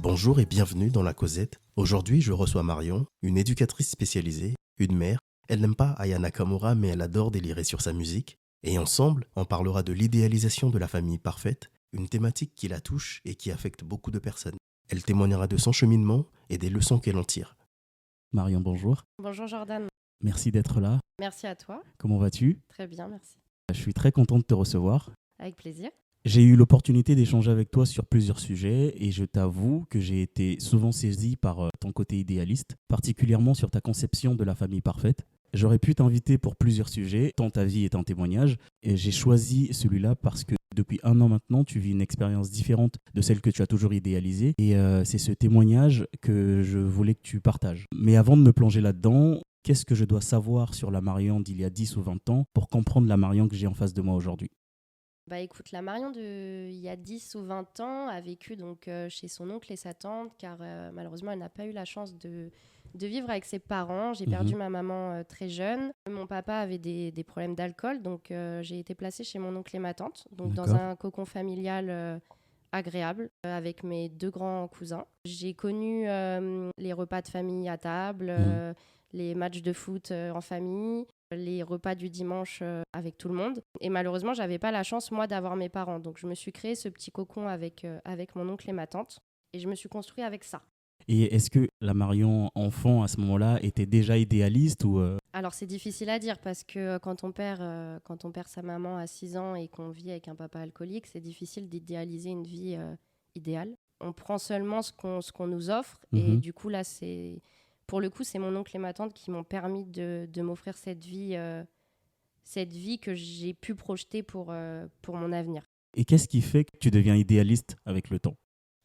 Bonjour et bienvenue dans la Causette. Aujourd'hui, je reçois Marion, une éducatrice spécialisée, une mère. Elle n'aime pas Aya Nakamura, mais elle adore délirer sur sa musique. Et ensemble, on parlera de l'idéalisation de la famille parfaite, une thématique qui la touche et qui affecte beaucoup de personnes. Elle témoignera de son cheminement et des leçons qu'elle en tire. Marion, bonjour. Bonjour Jordan. Merci d'être là. Merci à toi. Comment vas-tu? Très bien, merci. Je suis très content de te recevoir. Avec plaisir. J'ai eu l'opportunité d'échanger avec toi sur plusieurs sujets et je t'avoue que j'ai été souvent saisi par ton côté idéaliste, particulièrement sur ta conception de la famille parfaite. J'aurais pu t'inviter pour plusieurs sujets, tant ta vie est un témoignage, et j'ai choisi celui-là parce que depuis 1 an maintenant, tu vis une expérience différente de celle que tu as toujours idéalisée et c'est ce témoignage que je voulais que tu partages. Mais avant de me plonger là-dedans, qu'est-ce que je dois savoir sur la Marion d'il y a 10 ou 20 ans pour comprendre la Marion que j'ai en face de moi aujourd'hui? Bah écoute, la Marion il y a 10 ou 20 ans a vécu donc chez son oncle et sa tante car malheureusement elle n'a pas eu la chance de vivre avec ses parents. J'ai perdu ma maman très jeune. Mon papa avait des problèmes d'alcool donc j'ai été placée chez mon oncle et ma tante donc dans D'accord. un cocon familial agréable avec mes 2 grands cousins. J'ai connu les repas de famille à table, les matchs de foot en famille, les repas du dimanche avec tout le monde. Et malheureusement, j'avais pas la chance, moi, d'avoir mes parents. Donc, je me suis créé ce petit cocon avec mon oncle et ma tante. Et je me suis construit avec ça. Et est-ce que la Marion enfant à ce moment-là était déjà idéaliste ou Alors, c'est difficile à dire parce que quand on perd sa maman à 6 ans et qu'on vit avec un papa alcoolique, c'est difficile d'idéaliser une vie idéale. On prend seulement ce qu'on nous offre. Et du coup, là, pour le coup, c'est mon oncle et ma tante qui m'ont permis de m'offrir cette vie que j'ai pu projeter pour mon avenir. Et qu'est-ce qui fait que tu deviens idéaliste avec le temps?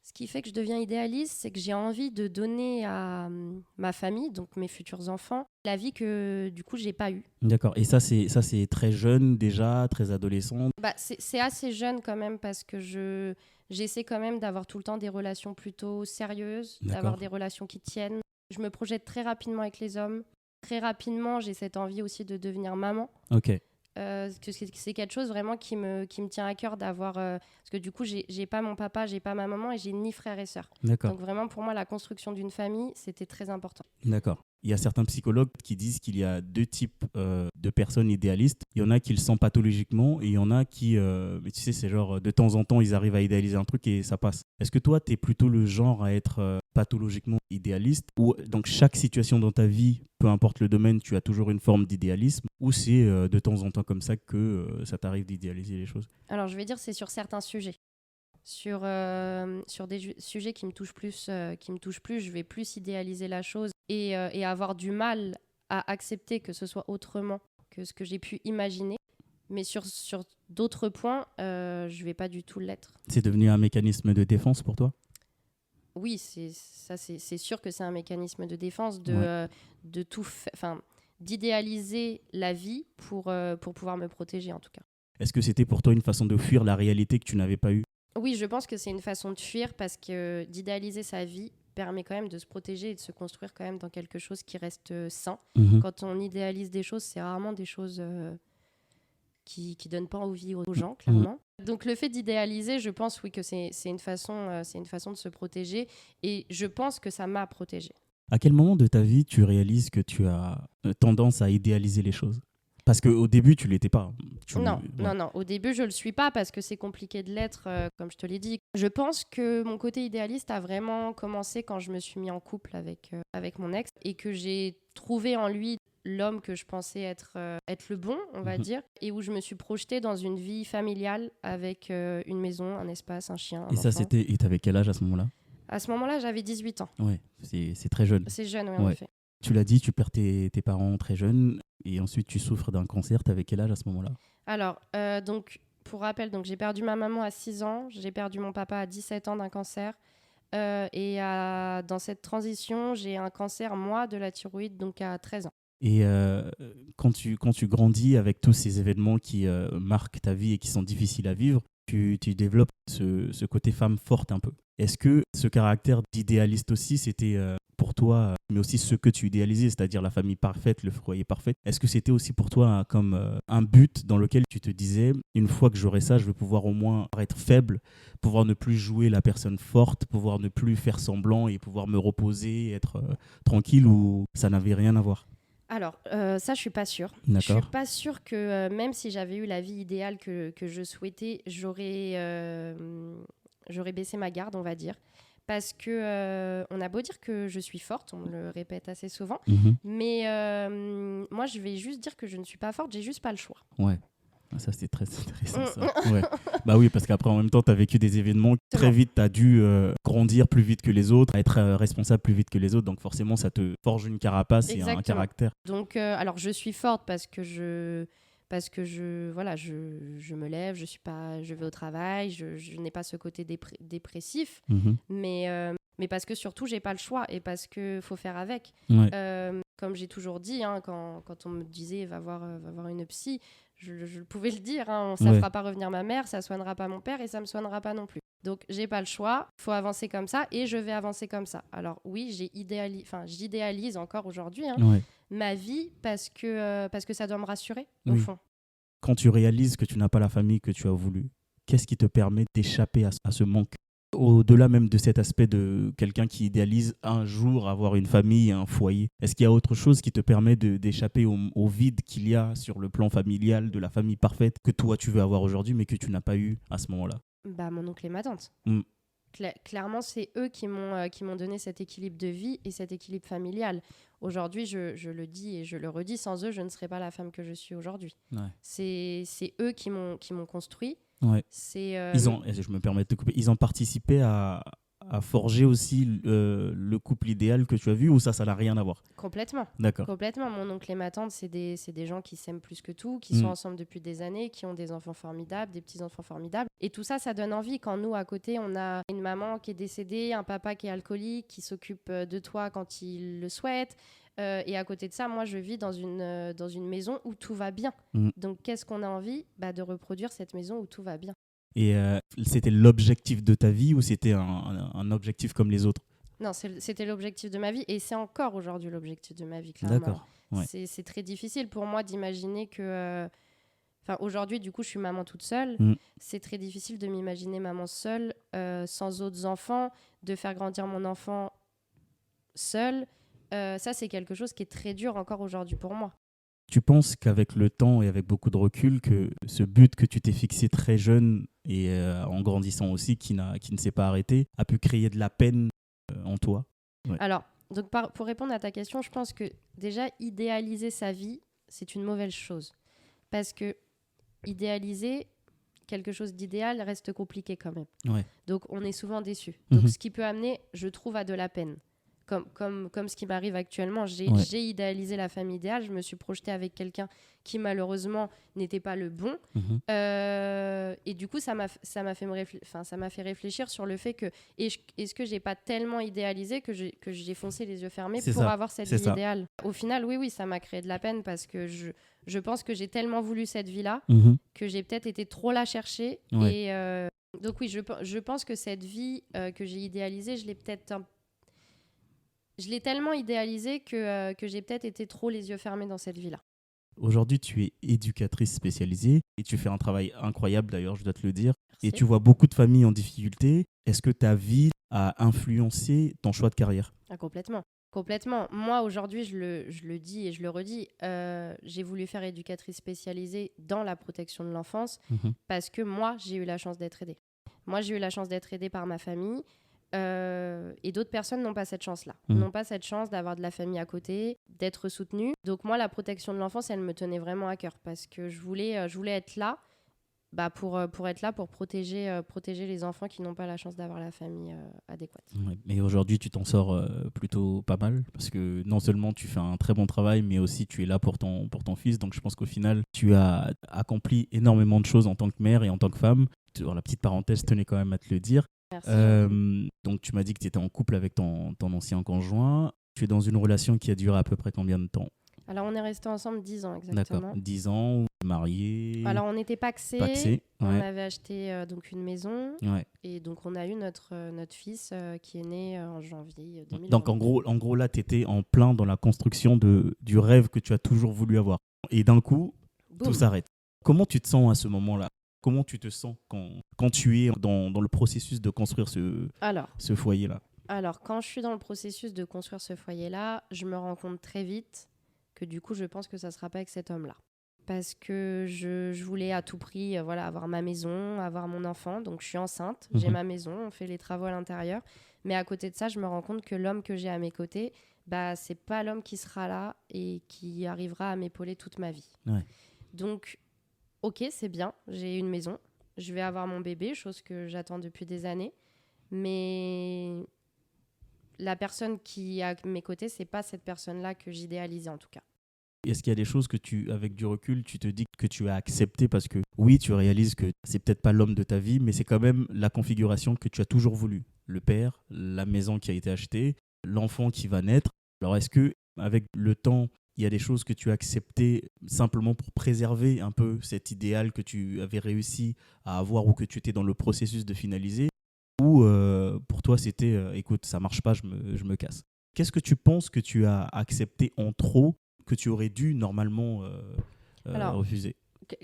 Ce qui fait que je deviens idéaliste, c'est que j'ai envie de donner à ma famille, donc mes futurs enfants, la vie que du coup j'ai pas eue. D'accord. Et ça c'est très jeune déjà, très adolescent. Bah, c'est assez jeune quand même parce que j'essaie quand même d'avoir tout le temps des relations plutôt sérieuses, D'accord. d'avoir des relations qui tiennent. Je me projette très rapidement avec les hommes. Très rapidement, j'ai cette envie aussi de devenir maman. Ok. C'est quelque chose vraiment qui me tient à cœur d'avoir parce que du coup j'ai pas mon papa, j'ai pas ma maman et j'ai ni frère et sœur. D'accord. Donc vraiment pour moi la construction d'une famille c'était très important. D'accord. Il y a certains psychologues qui disent qu'il y a 2 types de personnes idéalistes. Il y en a qui le sont pathologiquement et il y en a qui, mais tu sais, c'est genre de temps en temps, ils arrivent à idéaliser un truc et ça passe. Est-ce que toi, tu es plutôt le genre à être pathologiquement idéaliste ou donc chaque situation dans ta vie, peu importe le domaine, tu as toujours une forme d'idéalisme ou c'est de temps en temps comme ça que ça t'arrive d'idéaliser les choses? Alors je vais dire c'est sur certains sujets. Sur des sujets qui me touchent plus, je vais plus idéaliser la chose et avoir du mal à accepter que ce soit autrement que ce que j'ai pu imaginer. Mais sur d'autres points, je vais pas du tout l'être. C'est devenu un mécanisme de défense pour toi? Oui, c'est sûr que c'est un mécanisme de défense de tout, d'idéaliser la vie pour pouvoir me protéger en tout cas. Est-ce que c'était pour toi une façon de fuir la réalité que tu n'avais pas eue? Oui, je pense que c'est une façon de fuir parce que d'idéaliser sa vie permet quand même de se protéger et de se construire quand même dans quelque chose qui reste sain. Quand on idéalise des choses, c'est rarement des choses qui donnent pas envie aux gens, clairement. Donc le fait d'idéaliser, je pense oui que c'est une façon de se protéger et je pense que ça m'a protégée. À quel moment de ta vie tu réalises que tu as tendance à idéaliser les choses? Parce qu'au début, tu ne l'étais pas. Non. Au début, je ne le suis pas parce que c'est compliqué de l'être, comme je te l'ai dit. Je pense que mon côté idéaliste a vraiment commencé quand je me suis mis en couple avec mon ex et que j'ai trouvé en lui l'homme que je pensais être le bon, on va dire, et où je me suis projetée dans une vie familiale avec une maison, un espace, un chien, un Et ça, enfant. et t'avais quel âge à ce moment-là? À ce moment-là, j'avais 18 ans. Ouais, c'est très jeune. C'est jeune, oui, en Ouais. effet. Tu l'as dit, tu perds tes parents très jeunes et ensuite tu souffres d'un cancer. T'avais quel âge à ce moment-là? Alors, donc, pour rappel, donc, j'ai perdu ma maman à 6 ans, j'ai perdu mon papa à 17 ans d'un cancer. Dans cette transition, j'ai un cancer, moi, de la thyroïde, donc à 13 ans. Et quand tu grandis avec tous ces événements qui marquent ta vie et qui sont difficiles à vivre, tu développes ce côté femme forte un peu. Est-ce que ce caractère d'idéaliste aussi, c'était pour toi, mais aussi ce que tu idéalisais, c'est-à-dire la famille parfaite, le foyer parfait, est-ce que c'était aussi pour toi comme un but dans lequel tu te disais, une fois que j'aurai ça, je vais pouvoir au moins être faible, pouvoir ne plus jouer la personne forte, pouvoir ne plus faire semblant et pouvoir me reposer, être tranquille, ou ça n'avait rien à voir? Alors, ça, je suis pas sûre. D'accord. Je suis pas sûre que même si j'avais eu la vie idéale que je souhaitais, j'aurais baissé ma garde, on va dire. Parce que on a beau dire que je suis forte, on me le répète assez souvent, mais moi, je vais juste dire que je ne suis pas forte, j'ai juste pas le choix. Ouais. Ça, c'était très intéressant, ça. Ouais. Bah oui, parce qu'après, en même temps, tu as vécu des événements. Très vite, tu as dû grandir plus vite que les autres, être responsable plus vite que les autres. Donc forcément, ça te forge une carapace et un caractère. Donc, alors, je suis forte parce que je me lève, je vais au travail, je n'ai pas ce côté dépressif, mais parce que surtout, j'ai pas le choix et parce qu'il faut faire avec. Ouais. Comme j'ai toujours dit, hein, quand on me disait va voir une psy, je pouvais le dire, hein, ça fera pas revenir ma mère, ça soignera pas mon père et ça me soignera pas non plus. Donc j'ai pas le choix, faut avancer comme ça et je vais avancer comme ça. Alors oui, j'idéalise encore aujourd'hui ma vie parce que ça doit me rassurer au fond. Quand tu réalises que tu n'as pas la famille que tu as voulu, qu'est-ce qui te permet d'échapper à ce manque? Au-delà même de cet aspect de quelqu'un qui idéalise un jour avoir une famille, un foyer, est-ce qu'il y a autre chose qui te permet d'échapper au vide qu'il y a sur le plan familial, de la famille parfaite que toi tu veux avoir aujourd'hui mais que tu n'as pas eu à ce moment-là? Bah, mon oncle et ma tante. Clairement, c'est eux qui m'ont donné cet équilibre de vie et cet équilibre familial. Aujourd'hui, je le dis et je le redis, sans eux, je ne serais pas la femme que je suis aujourd'hui. Ouais. C'est eux qui m'ont construit. Ouais. Je me permets de te couper, ils ont participé à forger aussi le couple idéal que tu as vu, ou ça n'a rien à voir? Complètement. D'accord. Complètement. Mon oncle et ma tante, c'est des gens qui s'aiment plus que tout, qui sont ensemble depuis des années, qui ont des enfants formidables, des petits-enfants formidables. Et tout ça, ça donne envie. Quand nous, à côté, on a une maman qui est décédée, un papa qui est alcoolique, qui s'occupe de toi quand il le souhaite. Et à côté de ça, moi, je vis dans une maison où tout va bien. Donc, qu'est-ce qu'on a envie? De reproduire cette maison où tout va bien. Et c'était l'objectif de ta vie ou c'était un objectif comme les autres? Non, c'était l'objectif de ma vie et c'est encore aujourd'hui l'objectif de ma vie, clairement. D'accord. Ouais. C'est très difficile pour moi d'imaginer que... aujourd'hui, du coup, je suis maman toute seule. C'est très difficile de m'imaginer maman seule, sans autres enfants, de faire grandir mon enfant seule. Ça, c'est quelque chose qui est très dur encore aujourd'hui pour moi. Tu penses qu'avec le temps et avec beaucoup de recul, que ce but que tu t'es fixé très jeune et en grandissant aussi, qui ne s'est pas arrêté, a pu créer de la peine en toi? Ouais. Alors, donc pour répondre à ta question, je pense que déjà, idéaliser sa vie, c'est une mauvaise chose. Parce que idéaliser quelque chose d'idéal reste compliqué quand même. Ouais. Donc, on est souvent déçu. Donc, ce qui peut amener, je trouve, à de la peine. Comme ce qui m'arrive actuellement, j'ai idéalisé la famille idéale, je me suis projetée avec quelqu'un qui malheureusement n'était pas le bon, et du coup ça m'a fait réfléchir sur le fait que est-ce que j'ai pas tellement idéalisé que j'ai foncé les yeux fermés pour avoir cette vie idéale. Au final, oui, ça m'a créé de la peine parce que je pense que j'ai tellement voulu cette vie-là que j'ai peut-être été trop la chercher. Et donc oui, je pense que cette vie que j'ai idéalisée, je l'ai tellement idéalisée que j'ai peut-être été trop les yeux fermés dans cette vie-là. Aujourd'hui, tu es éducatrice spécialisée et tu fais un travail incroyable d'ailleurs, je dois te le dire. Merci. Et tu vois beaucoup de familles en difficulté. Est-ce que ta vie a influencé ton choix de carrière? Complètement. Complètement. Moi, aujourd'hui, je le dis et je le redis, j'ai voulu faire éducatrice spécialisée dans la protection de l'enfance parce que moi, j'ai eu la chance d'être aidée. Moi, j'ai eu la chance d'être aidée par ma famille. Et d'autres personnes n'ont pas cette chance-là, n'ont pas cette chance d'avoir de la famille à côté, d'être soutenues. Donc moi, la protection de l'enfance, elle me tenait vraiment à cœur parce que je voulais être là pour être là, pour protéger les enfants qui n'ont pas la chance d'avoir la famille adéquate. Ouais, mais aujourd'hui, tu t'en sors plutôt pas mal parce que non seulement tu fais un très bon travail, mais aussi tu es là pour ton fils. Donc je pense qu'au final, tu as accompli énormément de choses en tant que mère et en tant que femme. La petite parenthèse, je tenais quand même à te le dire. Donc tu m'as dit que tu étais en couple avec ton ancien conjoint. Tu es dans une relation qui a duré à peu près combien de temps? Alors, on est restés ensemble 10 ans D'accord. exactement. 10 ans, mariés, Alors, on était pacsés. pacsés. On Ouais. avait acheté donc une maison. Ouais. Et donc, on a eu notre fils qui est né en janvier 2020. Donc en gros là, tu étais en plein dans la construction du rêve que tu as toujours voulu avoir. Et d'un coup, Boum. tout s'arrête. Comment tu te sens à ce moment-là? Comment tu te sens quand tu es dans le processus de construire ce foyer-là? Alors, quand je suis dans le processus de construire ce foyer-là, je me rends compte très vite que du coup, je pense que ça ne sera pas avec cet homme-là. Parce que je voulais à tout prix avoir ma maison, avoir mon enfant. Donc, je suis enceinte, j'ai ma maison, on fait les travaux à l'intérieur. Mais à côté de ça, je me rends compte que l'homme que j'ai à mes côtés, c'est pas l'homme qui sera là et qui arrivera à m'épauler toute ma vie. Ouais. Donc, ok, c'est bien, j'ai une maison, je vais avoir mon bébé, chose que j'attends depuis des années. Mais la personne qui est à mes côtés, c'est pas cette personne-là que j'idéalisais en tout cas. Est-ce qu'il y a des choses que avec du recul, tu te dis que tu as accepté parce que oui, tu réalises que c'est peut-être pas l'homme de ta vie, mais c'est quand même la configuration que tu as toujours voulu. Le père, la maison qui a été achetée, l'enfant qui va naître. Alors est-ce que avec le temps, il y a des choses que tu as acceptées simplement pour préserver un peu cet idéal que tu avais réussi à avoir ou que tu étais dans le processus de finaliser, ou pour toi c'était écoute, ça marche pas, je me casse. Qu'est-ce que tu penses que tu as accepté en trop que tu aurais dû normalement refuser?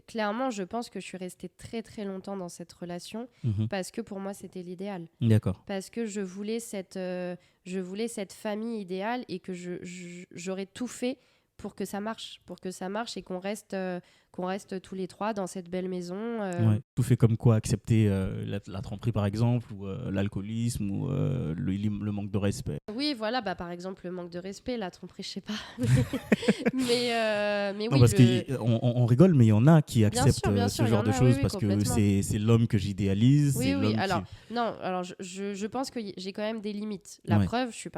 Clairement, je pense que je suis restée très très longtemps dans cette relation parce que pour moi c'était l'idéal. D'accord. Parce que je voulais cette famille idéale et que j'aurais tout fait pour que ça marche et qu'on reste tous les trois dans cette belle maison. Ouais. Tout fait comme quoi? Accepter la tromperie par exemple, ou l'alcoolisme, ou le manque de respect. Oui, voilà, par exemple le manque de respect, la tromperie, je sais pas. mais non, oui. Parce qu'on rigole, mais il y en a qui acceptent bien sûr, ce genre de choses parce que complètement. c'est l'homme que j'idéalise. Oui, l'homme alors, non, alors je pense que j'ai quand même des limites. La preuve, je suis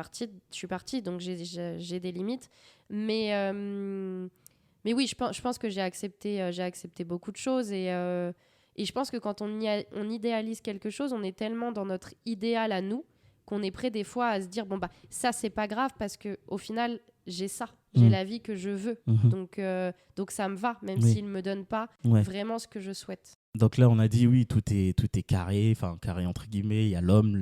partie, donc j'ai des limites. Mais oui, je pense que j'ai accepté beaucoup de choses et je pense que quand on idéalise quelque chose, on est tellement dans notre idéal à nous qu'on est prêt des fois à se dire ça c'est pas grave parce que au final j'ai ça, j'ai la vie que je veux, donc ça me va même s'il me donne pas vraiment ce que je souhaite. Donc là on a dit oui, tout est carré, enfin carré entre guillemets, il y a l'homme,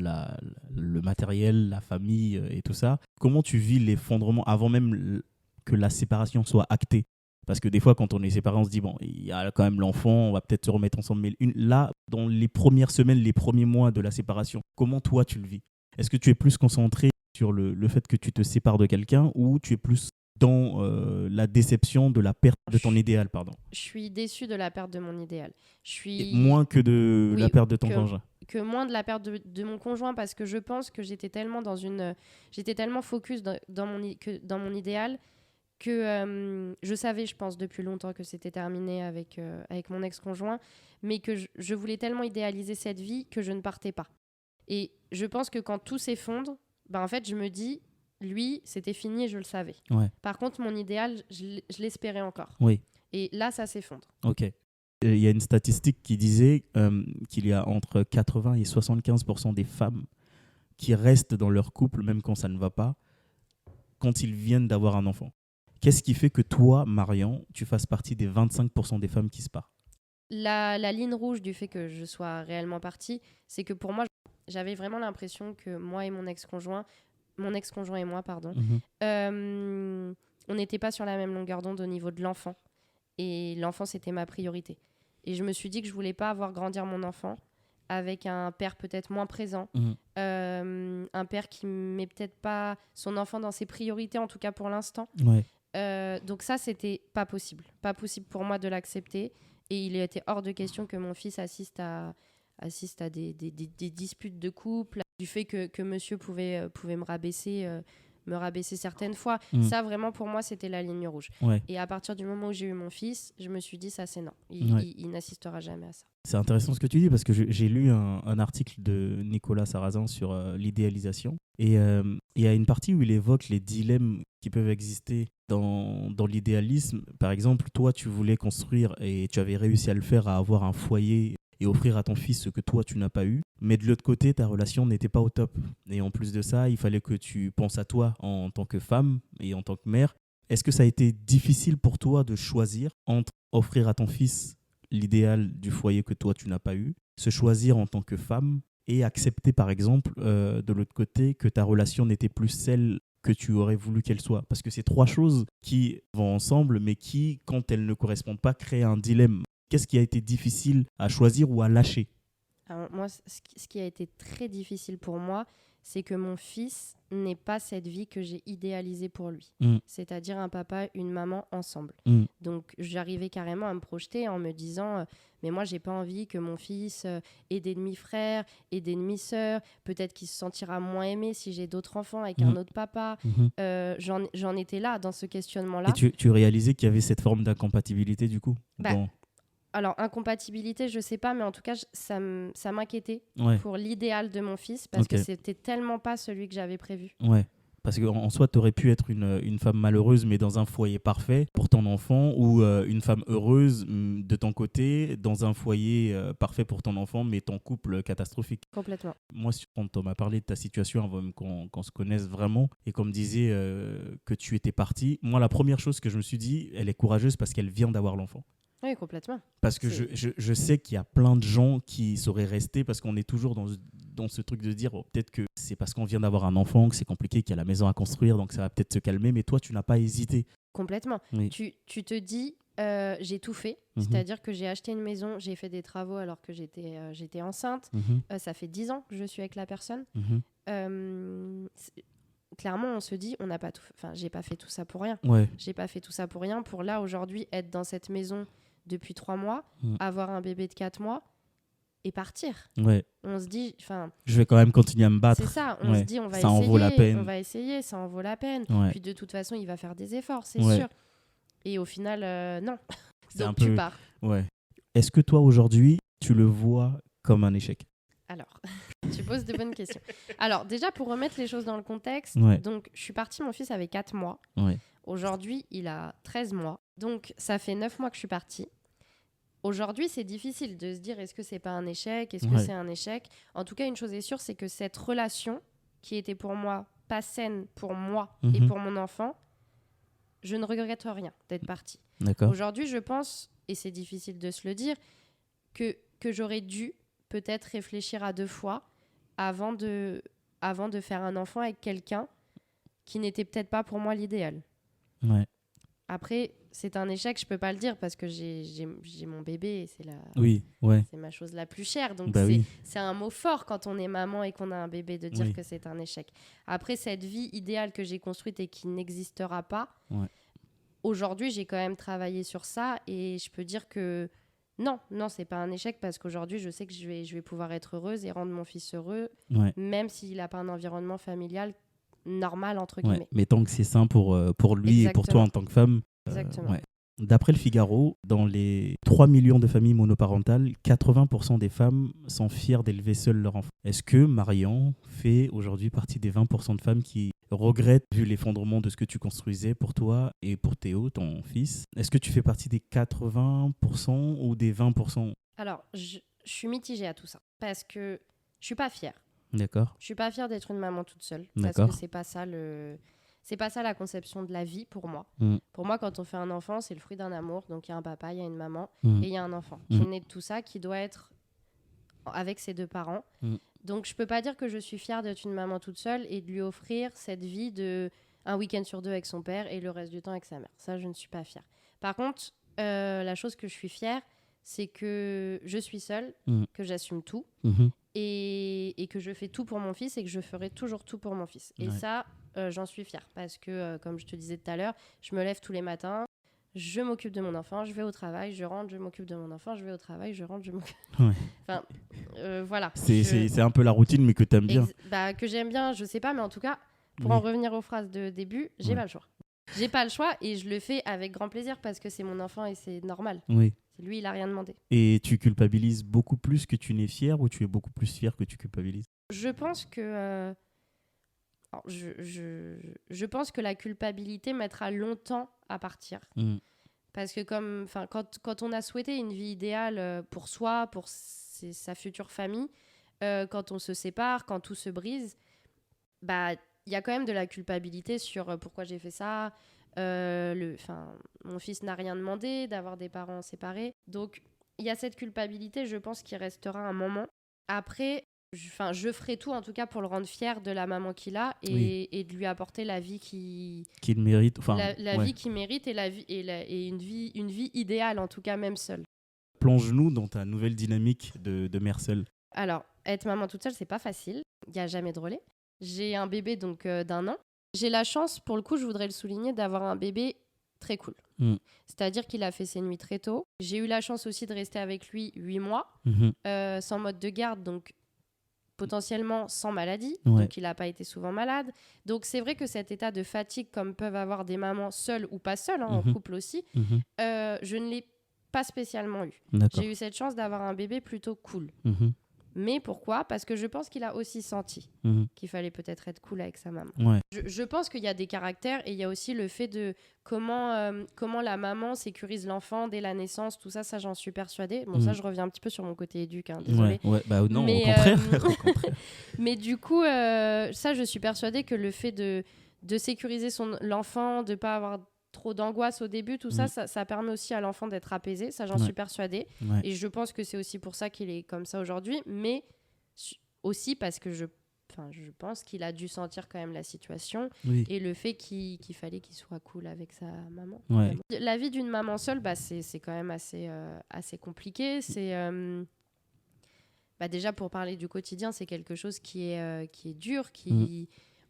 le matériel, la famille et tout ça. Comment tu vis l'effondrement avant même que la séparation soit actée? Parce que des fois, quand on est séparés, on se dit, bon, il y a quand même l'enfant, on va peut-être se remettre ensemble. Mais là, dans les premières semaines, les premiers mois de la séparation, comment toi, tu le vis? Est-ce que tu es plus concentré sur le fait que tu te sépares de quelqu'un ou tu es plus dans la déception de la perte de ton idéal, pardon? Je suis déçue de la perte de mon idéal. Et moins que de la perte de ton conjoint? Que moins de la perte de mon conjoint, parce que je pense que j'étais tellement focus dans mon idéal que je savais, je pense, depuis longtemps que c'était terminé avec mon ex-conjoint, mais que je voulais tellement idéaliser cette vie que je ne partais pas. Et je pense que quand tout s'effondre, en fait, je me dis, lui, c'était fini et je le savais. Ouais. Par contre, mon idéal, je l'espérais encore. Oui. Et là, ça s'effondre. Ok. Il y a une statistique qui disait qu'il y a entre 80 et 75% des femmes qui restent dans leur couple, même quand ça ne va pas, quand ils viennent d'avoir un enfant. Qu'est-ce qui fait que toi, Marion, tu fasses partie des 25% des femmes qui se partent? La ligne rouge du fait que je sois réellement partie, c'est que pour moi, j'avais vraiment l'impression que moi et mon ex-conjoint et moi, on n'était pas sur la même longueur d'onde au niveau de l'enfant. Et l'enfant, c'était ma priorité. Et je me suis dit que je voulais pas voir grandir mon enfant avec un père peut-être moins présent, un père qui met peut-être pas son enfant dans ses priorités, en tout cas pour l'instant. Ouais. Donc ça, c'était pas possible pour moi de l'accepter. Et il était hors de question que mon fils assiste à des disputes de couple, du fait que monsieur pouvait me rabaisser certaines fois. Ça, vraiment, pour moi, c'était la ligne rouge. Ouais. Et à partir du moment où j'ai eu mon fils, je me suis dit, ça, c'est non. Il n'assistera jamais à ça. C'est intéressant ce que tu dis parce que j'ai lu un article de Nicolas Sarrazin sur l'idéalisation. Et il y a une partie où il évoque les dilemmes qui peuvent exister dans l'idéalisme. Par exemple, toi, tu voulais construire et tu avais réussi à le faire, à avoir un foyer et offrir à ton fils ce que toi, tu n'as pas eu. Mais de l'autre côté, ta relation n'était pas au top. Et en plus de ça, il fallait que tu penses à toi en tant que femme et en tant que mère. Est-ce que ça a été difficile pour toi de choisir entre offrir à ton fils l'idéal du foyer que toi, tu n'as pas eu, se choisir en tant que femme et accepter, par exemple, de l'autre côté, que ta relation n'était plus celle que tu aurais voulu qu'elle soit? Parce que c'est trois choses qui vont ensemble, mais qui, quand elles ne correspondent pas, créent un dilemme. Qu'est-ce qui a été difficile à choisir ou à lâcher? Alors, moi, ce qui a été très difficile pour moi, c'est que mon fils n'ait pas cette vie que j'ai idéalisée pour lui. C'est-à-dire un papa, une maman ensemble. Donc, j'arrivais carrément à me projeter en me disant mais moi, j'ai pas envie que mon fils ait des demi-frères et des demi-sœurs. Peut-être qu'il se sentira moins aimé si j'ai d'autres enfants avec un autre papa. J'en étais là, dans ce questionnement-là. Et tu réalisais qu'il y avait cette forme d'incompatibilité, du coup Alors, incompatibilité, je sais pas, mais en tout cas, ça m'inquiétait pour l'idéal de mon fils parce que c'était tellement pas celui que j'avais prévu. Ouais, parce qu'en soi, tu aurais pu être une femme malheureuse, mais dans un foyer parfait pour ton enfant, ou une femme heureuse de ton côté, dans un foyer parfait pour ton enfant, mais ton couple catastrophique. Complètement. Moi, quand on m'a parlé de ta situation avant même qu'on se connaisse vraiment, et qu'on me disait que tu étais partie, moi, la première chose que je me suis dit, elle est courageuse parce qu'elle vient d'avoir l'enfant. Oui, complètement. Parce que je sais qu'il y a plein de gens qui sauraient rester parce qu'on est toujours dans ce truc de dire peut-être que c'est parce qu'on vient d'avoir un enfant, que c'est compliqué, qu'il y a la maison à construire, donc ça va peut-être se calmer. Mais toi, tu n'as pas hésité. Complètement. Oui. Tu te dis, j'ai tout fait. C'est-à-dire que j'ai acheté une maison, j'ai fait des travaux alors que j'étais enceinte. Ça fait 10 ans que je suis avec la personne. Clairement, on se dit, on n'a pas tout. Enfin, j'ai pas fait tout ça pour rien. J'ai pas fait tout ça pour rien. Pour là, aujourd'hui, être dans cette maison depuis 3 mois, avoir un bébé de 4 mois et partir. On se dit, je vais quand même continuer à me battre. C'est ça, on se dit, on va essayer, en vaut la peine. On va essayer, ça en vaut la peine. Puis de toute façon, il va faire des efforts, c'est sûr. Et au final, non. Donc tu pars. Est-ce que toi, aujourd'hui, tu le vois comme un échec? Alors, tu poses de bonnes questions. Alors, déjà, pour remettre les choses dans le contexte, donc je suis partie, mon fils avait 4 mois. Aujourd'hui, il a 13 mois. Donc, ça fait 9 mois que je suis partie. Aujourd'hui, c'est difficile de se dire est-ce que c'est pas un échec, est-ce que c'est un échec. En tout cas, une chose est sûre, c'est que cette relation qui était pour moi pas saine pour moi et pour mon enfant, je ne regrette rien d'être partie. Aujourd'hui, je pense, et c'est difficile de se le dire, que j'aurais dû peut-être réfléchir à 2 fois avant de faire un enfant avec quelqu'un qui n'était peut-être pas pour moi l'idéal. Après, c'est un échec, je peux pas le dire parce que j'ai mon bébé et c'est ma chose la plus chère. Donc c'est un mot fort quand on est maman et qu'on a un bébé de dire que c'est un échec. Après, cette vie idéale que j'ai construite et qui n'existera pas, aujourd'hui, j'ai quand même travaillé sur ça et je peux dire que non, c'est pas un échec parce qu'aujourd'hui, je sais que je vais pouvoir être heureuse et rendre mon fils heureux, même s'il n'a pas un environnement familial normal, entre guillemets. Mais tant que c'est sain pour lui et pour toi en tant que femme. Exactement. D'après le Figaro, dans les 3 millions de familles monoparentales, 80% des femmes sont fières d'élever seules leur enfant. Est-ce que Marion fait aujourd'hui partie des 20% de femmes qui regrettent, vu l'effondrement de ce que tu construisais pour toi et pour Théo, ton fils? Est-ce que tu fais partie des 80% ou des 20%? Alors, je suis mitigée à tout ça parce que je suis pas fière. D'accord. Je suis pas fière d'être une maman toute seule parce que c'est pas ça la conception de la vie pour moi. Pour moi, quand on fait un enfant, c'est le fruit d'un amour. Donc, il y a un papa, il y a une maman et il y a un enfant qui naît de tout ça, qui doit être avec ses 2 parents. Donc, je peux pas dire que je suis fière d'être une maman toute seule et de lui offrir cette vie de un week-end sur 2 avec son père et le reste du temps avec sa mère. Ça, je ne suis pas fière. Par contre, la chose que je suis fière, c'est que je suis seule, que j'assume tout et que je fais tout pour mon fils et que je ferai toujours tout pour mon fils. Et ça, j'en suis fière parce que, comme je te disais tout à l'heure, je me lève tous les matins, je m'occupe de mon enfant, je vais au travail, je rentre, je m'occupe de mon enfant, je vais au travail, je rentre, je m'occupe... Enfin, voilà. C'est un peu la routine, mais que tu aimes bien. Que j'aime bien, je sais pas, mais en tout cas, pour en revenir aux phrases de début, j'ai pas le choix. J'ai pas le choix et je le fais avec grand plaisir parce que c'est mon enfant et c'est normal. Lui, il a rien demandé. Et tu culpabilises beaucoup plus que tu n'es fière ou tu es beaucoup plus fière que tu culpabilises? Je pense que... je pense que la culpabilité mettra longtemps à partir. Parce que quand on a souhaité une vie idéale pour soi, pour sa future famille, quand on se sépare, quand tout se brise, il y a quand même de la culpabilité sur pourquoi j'ai fait ça, Mon fils n'a rien demandé, d'avoir des parents séparés. Donc, il y a cette culpabilité, je pense, qui restera un moment. Après, je ferai tout, en tout cas, pour le rendre fier de la maman qu'il a et de lui apporter la vie qu'il mérite. La vie qu'il mérite et une vie idéale, en tout cas, même seule. Plonge-nous dans ta nouvelle dynamique de mère seule. Alors, être maman toute seule, c'est pas facile. Il n'y a jamais de relais. J'ai un bébé donc d'1 an. J'ai la chance, pour le coup, je voudrais le souligner, d'avoir un bébé très cool. C'est-à-dire qu'il a fait ses nuits très tôt. J'ai eu la chance aussi de rester avec lui 8 mois, sans mode de garde, donc potentiellement sans maladie. Donc il n'a pas été souvent malade. Donc c'est vrai que cet état de fatigue, comme peuvent avoir des mamans seules ou pas seules, en couple aussi, je ne l'ai pas spécialement eu. D'accord. J'ai eu cette chance d'avoir un bébé plutôt cool. Mais pourquoi ? Parce que je pense qu'il a aussi senti qu'il fallait peut-être être cool avec sa maman. Ouais. Je pense qu'il y a des caractères et il y a aussi le fait de comment la maman sécurise l'enfant dès la naissance, tout ça, j'en suis persuadée. Bon, ça, je reviens un petit peu sur mon côté éduque, désolée. Ouais. Bah non, mais, au contraire. Au contraire. Mais du coup, ça, je suis persuadée que le fait de sécuriser l'enfant, de ne pas avoir trop d'angoisse au début, tout ça permet aussi à l'enfant d'être apaisé, ça j'en suis persuadée. Et je pense que c'est aussi pour ça qu'il est comme ça aujourd'hui, mais aussi parce que je pense qu'il a dû sentir quand même la situation et le fait qu'il fallait qu'il soit cool avec sa maman. La vie d'une maman seule, c'est quand même assez compliqué. C'est déjà pour parler du quotidien, c'est quelque chose qui est dur,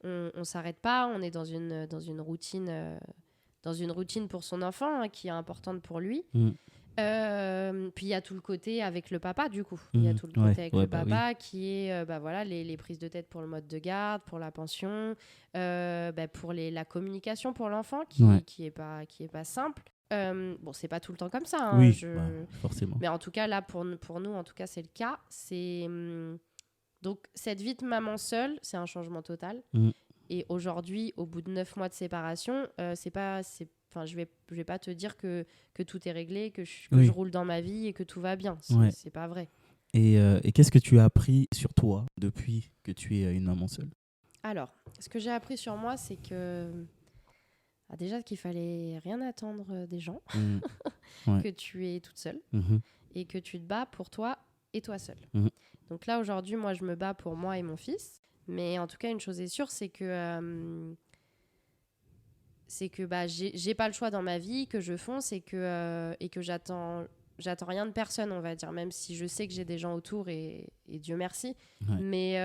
on s'arrête pas, on est dans une routine. Dans une routine pour son enfant qui est importante pour lui. Puis il y a tout le côté avec le papa, du coup. Il y a tout le côté avec le papa qui est les prises de tête pour le mode de garde, pour la pension, pour la communication pour l'enfant qui est pas simple. Bon, c'est pas tout le temps comme ça. Forcément. Mais en tout cas, là, pour nous, en tout cas, c'est le cas. Donc, cette vie de maman seule, c'est un changement total. Et aujourd'hui, au bout de 9 mois de séparation, je vais pas te dire que tout est réglé, que je roule dans ma vie et que tout va bien. C'est pas vrai. Et qu'est-ce que tu as appris sur toi depuis que tu es une maman seule ? Alors, ce que j'ai appris sur moi, c'est que déjà qu'il fallait rien attendre des gens, que tu es toute seule et que tu te bats pour toi et toi seule. Donc là, aujourd'hui, moi, je me bats pour moi et mon fils. Mais en tout cas, une chose est sûre, c'est que j'ai pas le choix dans ma vie, que je fonce et que j'attends rien de personne, on va dire, même si je sais que j'ai des gens autour et Dieu merci. Mais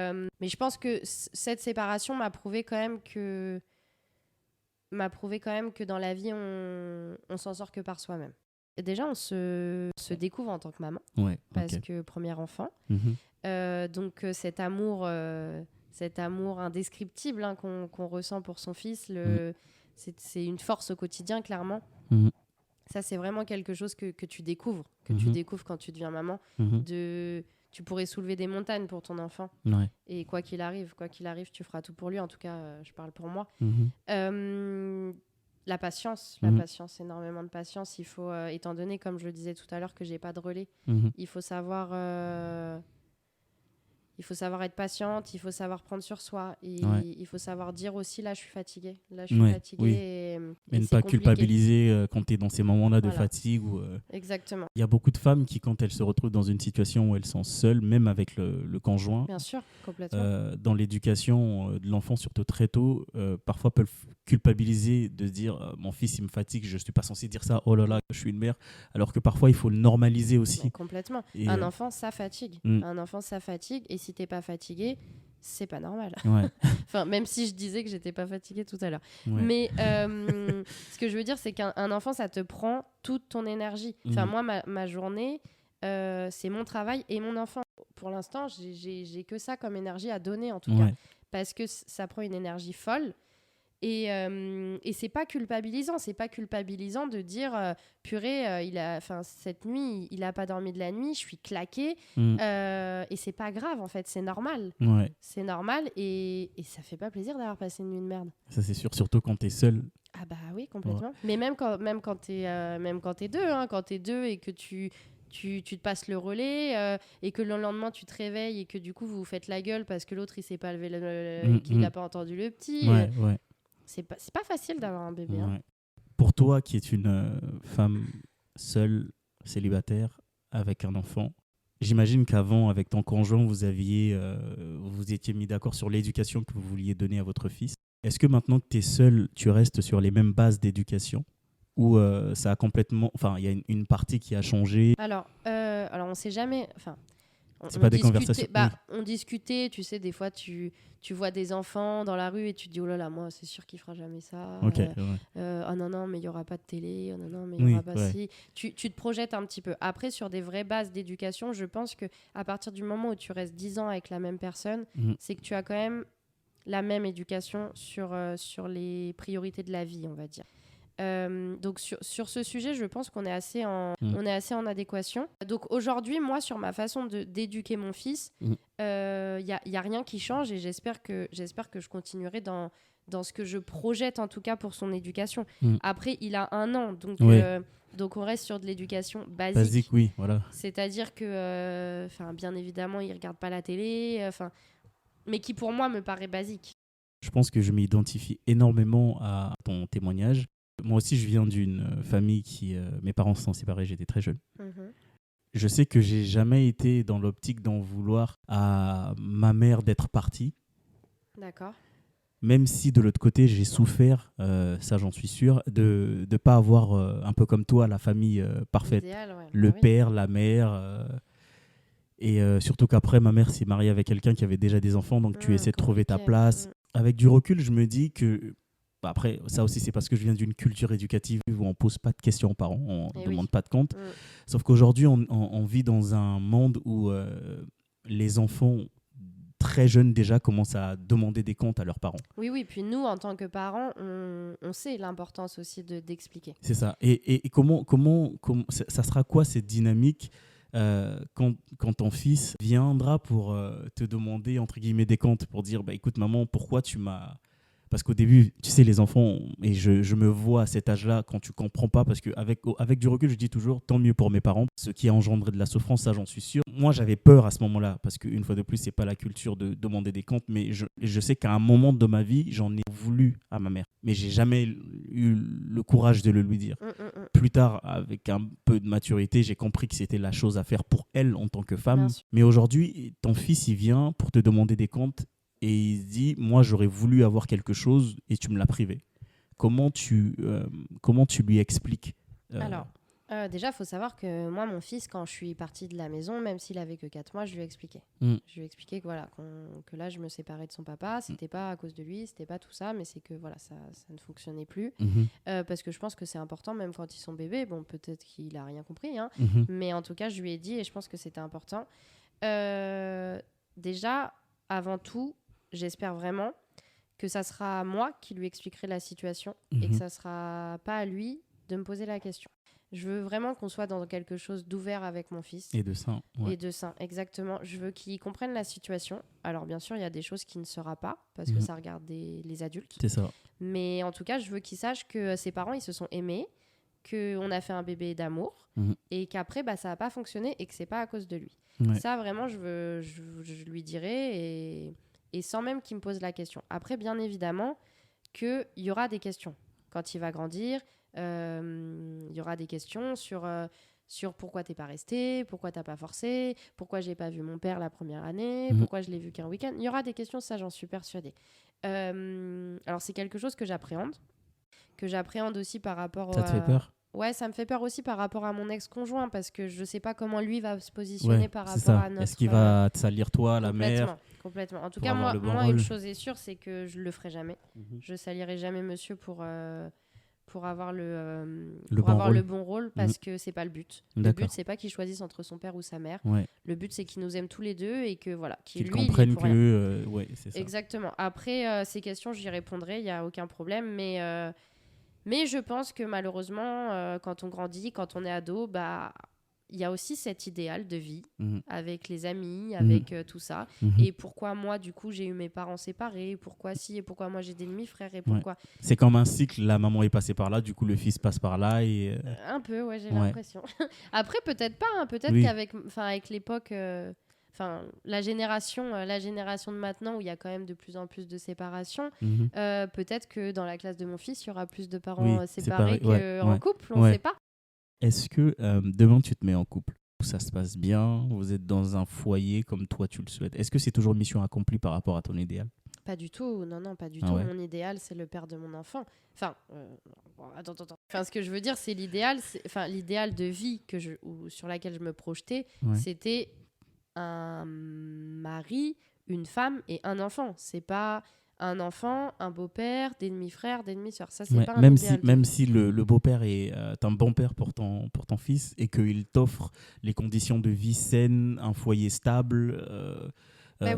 je pense que cette séparation m'a prouvé quand même que dans la vie, on s'en sort que par soi-même. Et déjà, on se découvre en tant que maman, parce que premier enfant. Donc cet amour indescriptible qu'on ressent pour son fils, c'est une force au quotidien, clairement. Ça, c'est vraiment quelque chose que tu découvres, tu découvres quand tu deviens maman. Tu pourrais soulever des montagnes pour ton enfant. Et quoi qu'il arrive, tu feras tout pour lui. En tout cas, je parle pour moi. La patience, énormément de patience. Il faut, étant donné, comme je le disais tout à l'heure, que j'ai pas de relais, il faut savoir être patiente, il faut savoir prendre sur soi. Il faut savoir dire aussi, là, je suis fatiguée. Et ne pas culpabiliser quand tu es dans ces moments-là de fatigue. Exactement. Il y a beaucoup de femmes qui, quand elles se retrouvent dans une situation où elles sont seules, même avec le conjoint, bien sûr, complètement. Dans l'éducation de l'enfant, surtout très tôt, parfois peuvent culpabiliser de se dire mon fils, il me fatigue, je ne suis pas censé dire ça, oh là là, je suis une mère. Alors que parfois, il faut le normaliser aussi. Complètement. Et un enfant, ça fatigue. Un enfant, ça fatigue. Et si tu n'es pas fatigué, c'est pas normal. Enfin, même si je disais que j'étais pas fatiguée tout à l'heure. Mais ce que je veux dire, c'est qu'un enfant, ça te prend toute ton énergie. Enfin, moi, ma journée, c'est mon travail et mon enfant. Pour l'instant, j'ai que ça comme énergie à donner, en tout cas. Parce que ça prend une énergie folle. Et c'est pas culpabilisant. C'est pas culpabilisant de dire purée, cette nuit, il a pas dormi de la nuit, je suis claquée. Et c'est pas grave, en fait, c'est normal. C'est normal et ça fait pas plaisir d'avoir passé une nuit de merde. Ça, c'est sûr, surtout quand t'es seule. Ah bah oui, complètement. Mais même quand t'es deux, quand t'es deux et que tu te passes le relais et que le lendemain tu te réveilles et que du coup vous vous faites la gueule parce que l'autre il s'est pas levé qu'il n'a pas entendu le petit. C'est pas facile d'avoir un bébé. Pour toi, qui es une femme seule, célibataire, avec un enfant, j'imagine qu'avant, avec ton conjoint, vous étiez mis d'accord sur l'éducation que vous vouliez donner à votre fils. Est-ce que maintenant que tu es seule, tu restes sur les mêmes bases d'éducation ou ça a complètement... Enfin, il y a une partie qui a changé? Alors on sait jamais. Enfin, C'est pas des conversations. Oui. On discutait, tu sais, des fois tu vois des enfants dans la rue et tu te dis oh là là, moi c'est sûr qu'il fera jamais ça. Ok, ouais. Oh non non, mais il y aura pas de télé. Oh non non, mais il y aura pas si. Tu te projettes un petit peu. Après, sur des vraies bases d'éducation, je pense que à partir du moment où tu restes 10 ans avec la même personne, c'est que tu as quand même la même éducation sur les priorités de la vie, on va dire. Donc sur ce sujet, je pense qu'on est assez en adéquation. Donc aujourd'hui, moi, sur ma façon d'éduquer mon fils, y a rien qui change et j'espère que je continuerai dans ce que je projette, en tout cas pour son éducation. Après, il a 1 an, donc on reste sur de l'éducation basique. Basique, oui, voilà. C'est-à-dire que, bien évidemment, il regarde pas la télé, mais qui pour moi me paraît basique. Je pense que je m'identifie énormément à ton témoignage. Moi aussi, je viens d'une famille mes parents se sont séparés, j'étais très jeune. Je sais que j'ai jamais été dans l'optique d'en vouloir à ma mère d'être partie. D'accord. Même si de l'autre côté, j'ai souffert, ça j'en suis sûr, de ne pas avoir, un peu comme toi, la famille parfaite. Idéal, ouais. Le père, la mère. Et surtout qu'après, ma mère s'est mariée avec quelqu'un qui avait déjà des enfants, donc tu essaies de trouver ta place. Avec du recul, je me dis que... Après, ça aussi, c'est parce que je viens d'une culture éducative où on ne pose pas de questions aux parents, on ne demande pas de compte. Sauf qu'aujourd'hui, on vit dans un monde où les enfants, très jeunes déjà, commencent à demander des comptes à leurs parents. Oui, puis nous, en tant que parents, on sait l'importance aussi d'expliquer. C'est ça. Et comment ça sera quoi cette dynamique quand ton fils viendra pour te demander, entre guillemets, des comptes, pour dire, écoute, maman, pourquoi tu m'as... Parce qu'au début, tu sais, les enfants, et je me vois à cet âge-là, quand tu comprends pas, parce qu'avec du recul, je dis toujours, tant mieux pour mes parents, ce qui a engendré de la souffrance, ça j'en suis sûr. Moi, j'avais peur à ce moment-là, parce qu'une fois de plus, c'est pas la culture de demander des comptes, mais je sais qu'à un moment de ma vie, j'en ai voulu à ma mère. Mais j'ai jamais eu le courage de le lui dire. Plus tard, avec un peu de maturité, j'ai compris que c'était la chose à faire pour elle en tant que femme. Mais aujourd'hui, ton fils, il vient pour te demander des comptes, et il se dit, moi, j'aurais voulu avoir quelque chose et tu me l'as privé. Comment tu lui expliques Alors, déjà, il faut savoir que moi, mon fils, quand je suis partie de la maison, même s'il avait que 4 mois, je lui ai expliqué. Je lui ai expliqué que, voilà, que là, je me séparais de son papa. C'était pas à cause de lui, c'était pas tout ça, mais c'est que voilà, ça ne fonctionnait plus. Parce que je pense que c'est important, même quand ils sont bébés. Bon, peut-être qu'il a rien compris, hein, mais en tout cas, je lui ai dit et je pense que c'était important. Déjà, avant tout, j'espère vraiment que ça sera moi qui lui expliquerai la situation et que ça sera pas à lui de me poser la question. Je veux vraiment qu'on soit dans quelque chose d'ouvert avec mon fils. Et de sain. Ouais. Et de sain, exactement. Je veux qu'il comprenne la situation. Alors bien sûr, il y a des choses qui ne sera pas parce que ça regarde les adultes. C'est ça. Mais en tout cas, je veux qu'il sache que ses parents, ils se sont aimés, qu'on a fait un bébé d'amour et qu'après, ça n'a pas fonctionné et que c'est pas à cause de lui. Ouais. Ça, vraiment, je lui dirai et sans même qu'il me pose la question. Après, bien évidemment, qu'il y aura des questions. Quand il va grandir, il y aura des questions sur pourquoi t'es pas resté, pourquoi t'as pas forcé, pourquoi j'ai pas vu mon père la première année, pourquoi je l'ai vu qu'un week-end. Il y aura des questions, ça j'en suis persuadée. Alors c'est quelque chose que j'appréhende aussi par rapport... Ça te fait peur ? Ouais, ça me fait peur aussi par rapport à mon ex-conjoint parce que je sais pas comment lui va se positionner par rapport à notre... Est-ce qu'il va te salir toi, la mère ? Complètement. En tout cas, moi une chose est sûre, c'est que je le ferai jamais. Je salirai jamais monsieur pour avoir le bon rôle parce que c'est pas le but. Le but, c'est pas qu'il choisisse entre son père ou sa mère. Ouais. Le but, c'est qu'il nous aime tous les deux et que voilà, qu'il comprenne que c'est ça. Exactement. Après ces questions, j'y répondrai, il y a aucun problème, mais je pense que malheureusement, quand on grandit, quand on est ado, il y a aussi cet idéal de vie avec les amis, avec tout ça. Et pourquoi moi, du coup, j'ai eu mes parents séparés, pourquoi si, et pourquoi moi j'ai des demi-frères, et pourquoi... Ouais. C'est comme un cycle, la maman est passée par là, du coup le fils passe par là. Un peu, ouais, j'ai l'impression. Après, peut-être pas, hein, peut-être qu'avec avec l'époque... la génération de maintenant où il y a quand même de plus en plus de séparations, peut-être que dans la classe de mon fils, il y aura plus de parents séparés qu'en couple, on ne sait pas. Est-ce que demain, tu te mets en couple? Ça se passe bien? Vous êtes dans un foyer comme toi, tu le souhaites? Est-ce que c'est toujours mission accomplie par rapport à ton idéal? Pas du tout, non, pas du tout. Ouais. Mon idéal, c'est le père de mon enfant. Attends. Ce que je veux dire, c'est l'idéal de vie sur laquelle je me projetais, c'était un mari, une femme et un enfant. C'est pas un enfant, un beau-père, des demi-frères, des demi-sœurs. Ça, c'est pas un idéal. Même si le beau-père est un bon père pour ton fils et qu'il t'offre les conditions de vie saines, un foyer stable...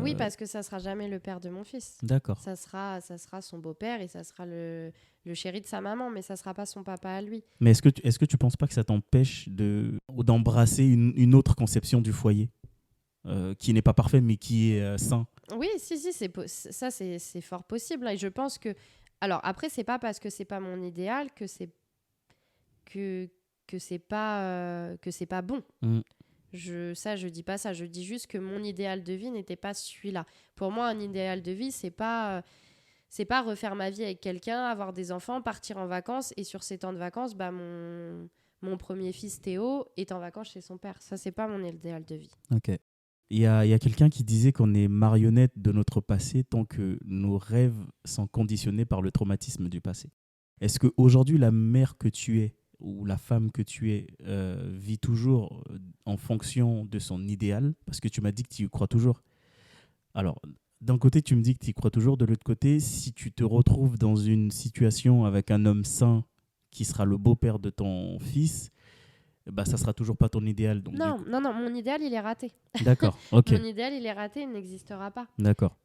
oui, parce que ça sera jamais le père de mon fils. D'accord. Ça sera son beau-père et ça sera le chéri de sa maman, mais ça sera pas son papa à lui. Mais est-ce que tu penses pas que ça t'empêche d'embrasser une autre conception du foyer qui n'est pas parfait mais qui est sain? Oui, si, c'est fort possible. Et je pense que... Alors, après, c'est pas parce que c'est pas mon idéal que c'est pas bon. Je dis pas ça. Je dis juste que mon idéal de vie n'était pas celui-là. Pour moi, un idéal de vie, c'est pas refaire ma vie avec quelqu'un, avoir des enfants, partir en vacances. Et sur ces temps de vacances, mon premier fils, Théo, est en vacances chez son père. Ça, c'est pas mon idéal de vie. Ok. Il y a quelqu'un qui disait qu'on est marionnette de notre passé tant que nos rêves sont conditionnés par le traumatisme du passé. Est-ce qu'aujourd'hui, la mère que tu es ou la femme que tu es vit toujours en fonction de son idéal? Parce que tu m'as dit que tu y crois toujours. Alors, d'un côté, tu me dis que tu y crois toujours. De l'autre côté, si tu te retrouves dans une situation avec un homme sain qui sera le beau-père de ton fils, ça sera toujours pas ton idéal. Donc non, mon idéal, il est raté. D'accord, ok. Mon idéal, il est raté, il n'existera pas. D'accord.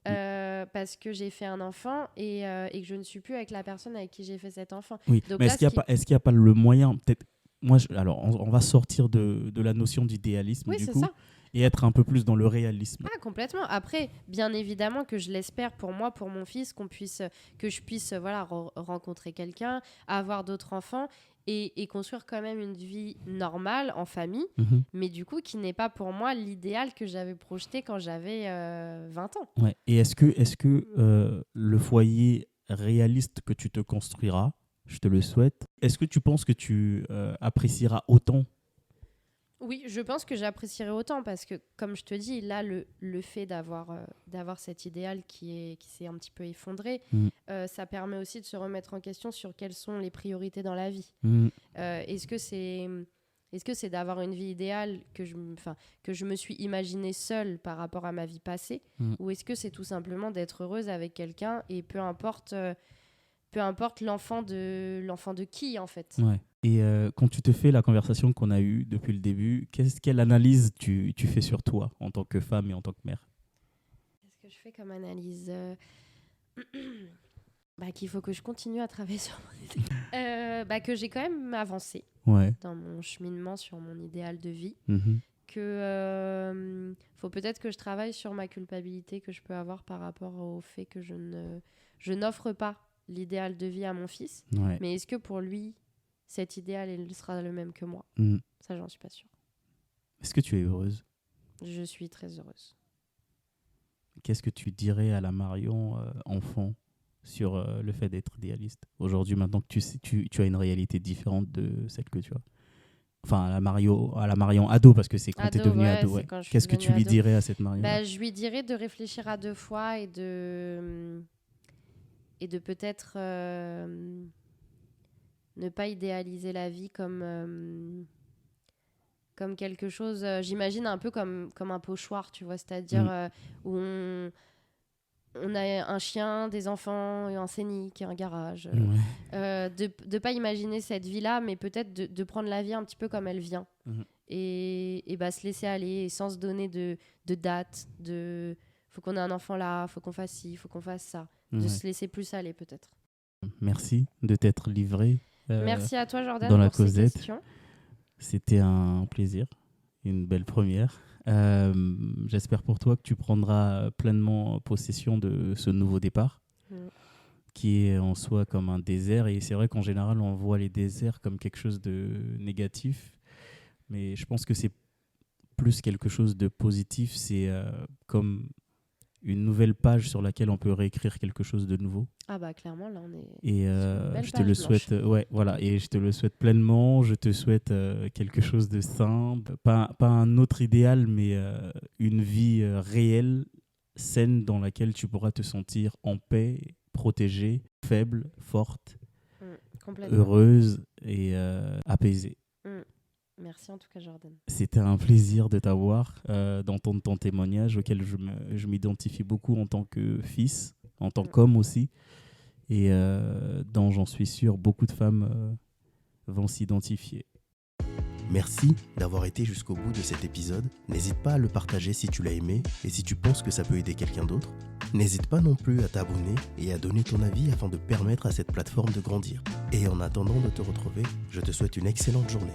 Parce que j'ai fait un enfant et que je ne suis plus avec la personne avec qui j'ai fait cet enfant. Oui, donc mais là, est-ce qu'il n'y a pas le moyen, peut-être, alors on va sortir de la notion d'idéalisme du coup, ça. Et être un peu plus dans le réalisme. Ah, complètement. Après, bien évidemment que je l'espère pour moi, pour mon fils, que je puisse rencontrer quelqu'un, avoir d'autres enfants et construire quand même une vie normale en famille, mais du coup qui n'est pas pour moi l'idéal que j'avais projeté quand j'avais 20 ans. Ouais. Et est-ce que le foyer réaliste que tu te construiras, je te le souhaite, est-ce que tu penses que tu apprécieras autant? Oui, je pense que j'apprécierais autant parce que, comme je te dis, là, le fait d'avoir cet idéal qui s'est un petit peu effondré, ça permet aussi de se remettre en question sur quelles sont les priorités dans la vie. Est-ce que c'est d'avoir une vie idéale que je me suis imaginée seule par rapport à ma vie passée, ou est-ce que c'est tout simplement d'être heureuse avec quelqu'un et peu importe l'enfant de qui, en fait. Ouais. Et quand tu te fais la conversation qu'on a eue depuis le début, quelle analyse tu fais sur toi en tant que femme et en tant que mère? Qu'est-ce que je fais comme analyse? Qu'il faut que je continue à travailler sur mon idéal. Que j'ai quand même avancé dans mon cheminement sur mon idéal de vie. Que faut peut-être que je travaille sur ma culpabilité que je peux avoir par rapport au fait que je n'offre pas l'idéal de vie à mon fils. Mais est-ce que pour lui, cet idéal il sera le même que moi? Ça, j'en suis pas sûre. Est-ce que tu es heureuse? Je suis très heureuse. Qu'est-ce que tu dirais à la Marion enfant sur le fait d'être idéaliste aujourd'hui, maintenant que tu as une réalité différente de celle que tu as? Enfin, à la Marion ado, parce que c'est quand tu es devenue ado. Ouais. Qu'est-ce que tu lui dirais à cette Marion? Je lui dirais de réfléchir à deux fois et de peut-être ne pas idéaliser la vie comme quelque chose, j'imagine un peu comme un pochoir, tu vois, c'est-à-dire où on a un chien, des enfants, un scénic, un garage. De pas imaginer cette vie-là, mais peut-être de prendre la vie un petit peu comme elle vient. Et se laisser aller sans se donner de date, faut qu'on ait un enfant là, faut qu'on fasse ci, faut qu'on fasse ça. De se laisser plus aller peut-être. Merci de t'être livré. Merci à toi Jordan dans la pour ces Cosette. questions. C'était un plaisir, une belle première. J'espère pour toi que tu prendras pleinement possession de ce nouveau départ qui est en soi comme un désert. Et c'est vrai qu'en général, on voit les déserts comme quelque chose de négatif. Mais je pense que c'est plus quelque chose de positif. C'est comme une nouvelle page sur laquelle on peut réécrire quelque chose de nouveau. Ah bah clairement, là, on est Et sur une belle je te page le blanche. souhaite, ouais, voilà, et je te le souhaite pleinement. Je te souhaite quelque chose de simple, pas un autre idéal, mais une vie réelle, saine, dans laquelle tu pourras te sentir en paix, protégée, faible, forte, Complètement. heureuse et apaisée. Merci en tout cas, Jordan. C'était un plaisir de t'avoir, d'entendre ton témoignage auquel je m'identifie beaucoup en tant que fils, en tant qu'homme aussi, et dont j'en suis sûr beaucoup de femmes vont s'identifier. Merci d'avoir été jusqu'au bout de cet épisode. N'hésite pas à le partager si tu l'as aimé et si tu penses que ça peut aider quelqu'un d'autre. N'hésite pas non plus à t'abonner et à donner ton avis afin de permettre à cette plateforme de grandir. Et en attendant de te retrouver, je te souhaite une excellente journée.